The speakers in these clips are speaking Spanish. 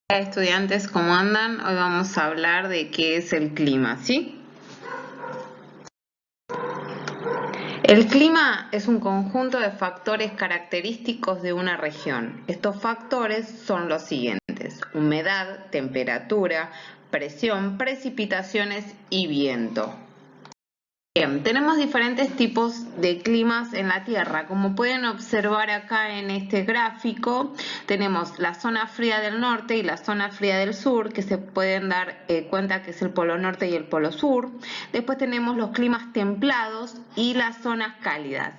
Hola estudiantes, ¿cómo andan? Hoy vamos a hablar de qué es el clima, ¿sí? El clima es un conjunto de factores característicos de una región. Estos factores son los siguientes: humedad, temperatura, presión, precipitaciones y viento. Bien, tenemos diferentes tipos de climas en la Tierra. Como pueden observar acá en este gráfico, tenemos la zona fría del norte y la zona fría del sur, que se pueden dar cuenta que es el polo norte y el polo sur. Después tenemos los climas templados y las zonas cálidas.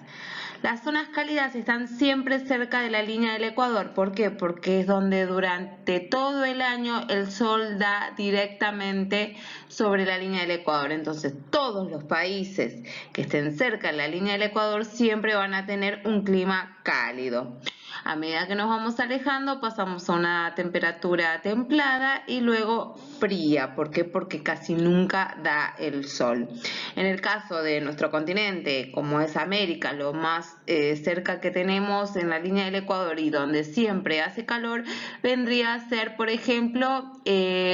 Las zonas cálidas están siempre cerca de la línea del ecuador. ¿Por qué? Porque es donde durante todo el año el sol da directamente sobre la línea del ecuador. Entonces, todos los países que estén cerca de la línea del ecuador siempre van a tener un clima cálido. A medida que nos vamos alejando, pasamos a una temperatura templada y luego fría. ¿Por qué? Porque casi nunca da el sol. En el caso de nuestro continente, como es América, lo más cerca que tenemos en la línea del ecuador y donde siempre hace calor, vendría a ser, por ejemplo,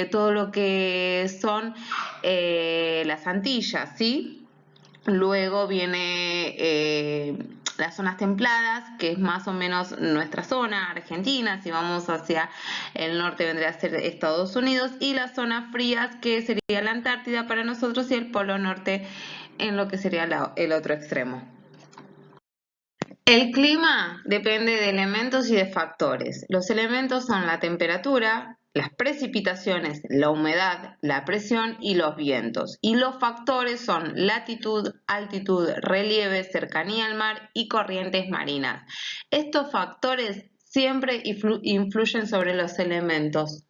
todo lo que son las Antillas, ¿sí? Luego viene las zonas templadas, que es más o menos nuestra zona, Argentina. Si vamos hacia el norte vendría a ser Estados Unidos, y las zonas frías, que sería la Antártida para nosotros, y el Polo Norte en lo que sería el otro extremo. El clima depende de elementos y de factores. Los elementos son la temperatura, las precipitaciones, la humedad, la presión y los vientos. Y los factores son latitud, altitud, relieve, cercanía al mar y corrientes marinas. Estos factores siempre influyen sobre los elementos.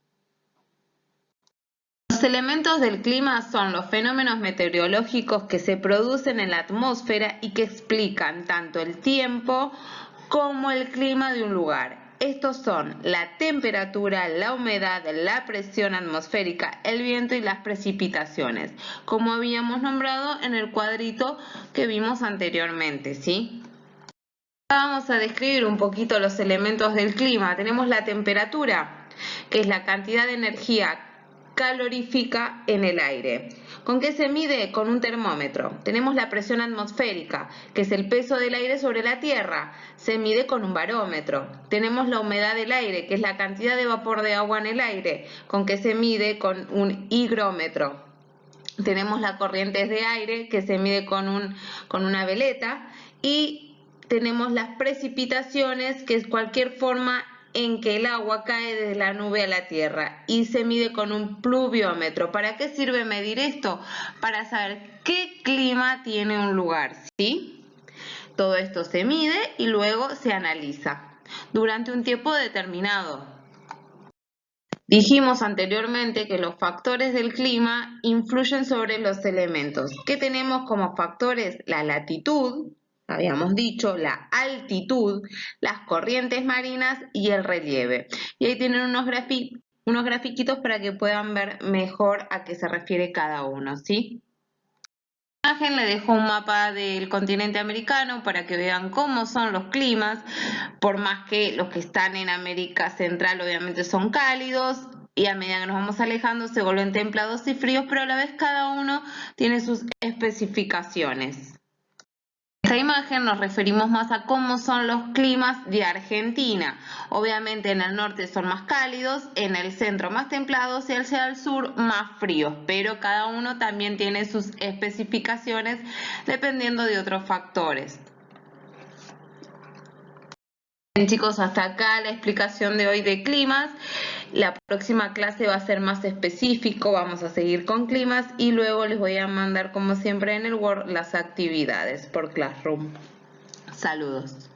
Los elementos del clima son los fenómenos meteorológicos que se producen en la atmósfera y que explican tanto el tiempo como el clima de un lugar. Estos son la temperatura, la humedad, la presión atmosférica, el viento y las precipitaciones, como habíamos nombrado en el cuadrito que vimos anteriormente, ¿sí? Vamos a describir un poquito los elementos del clima. Tenemos la temperatura, que es la cantidad de energía calorífica en el aire. ¿Con qué se mide? Con un termómetro. Tenemos la presión atmosférica, que es el peso del aire sobre la Tierra. Se mide con un barómetro. Tenemos la humedad del aire, que es la cantidad de vapor de agua en el aire. ¿Con qué se mide? Con un higrómetro. Tenemos las corrientes de aire, que se mide con una veleta. Y tenemos las precipitaciones, que es cualquier forma en que el agua cae desde la nube a la tierra, y se mide con un pluviómetro. ¿Para qué sirve medir esto? Para saber qué clima tiene un lugar, ¿sí? Todo esto se mide y luego se analiza durante un tiempo determinado. Dijimos anteriormente que los factores del clima influyen sobre los elementos. ¿Qué tenemos como factores? La latitud, habíamos dicho, la altitud, las corrientes marinas y el relieve. Y ahí tienen unos grafiquitos para que puedan ver mejor a qué se refiere cada uno, ¿sí? En la imagen le dejo un mapa del continente americano para que vean cómo son los climas, por más que los que están en América Central obviamente son cálidos, y a medida que nos vamos alejando se vuelven templados y fríos, pero a la vez cada uno tiene sus especificaciones. En esta imagen nos referimos más a cómo son los climas de Argentina. Obviamente en el norte son más cálidos, en el centro más templados y hacia el sur más fríos, pero cada uno también tiene sus especificaciones dependiendo de otros factores. Bien, chicos, hasta acá la explicación de hoy de climas. La próxima clase va a ser más específico, vamos a seguir con climas y luego les voy a mandar, como siempre en el Word, las actividades por Classroom. Saludos.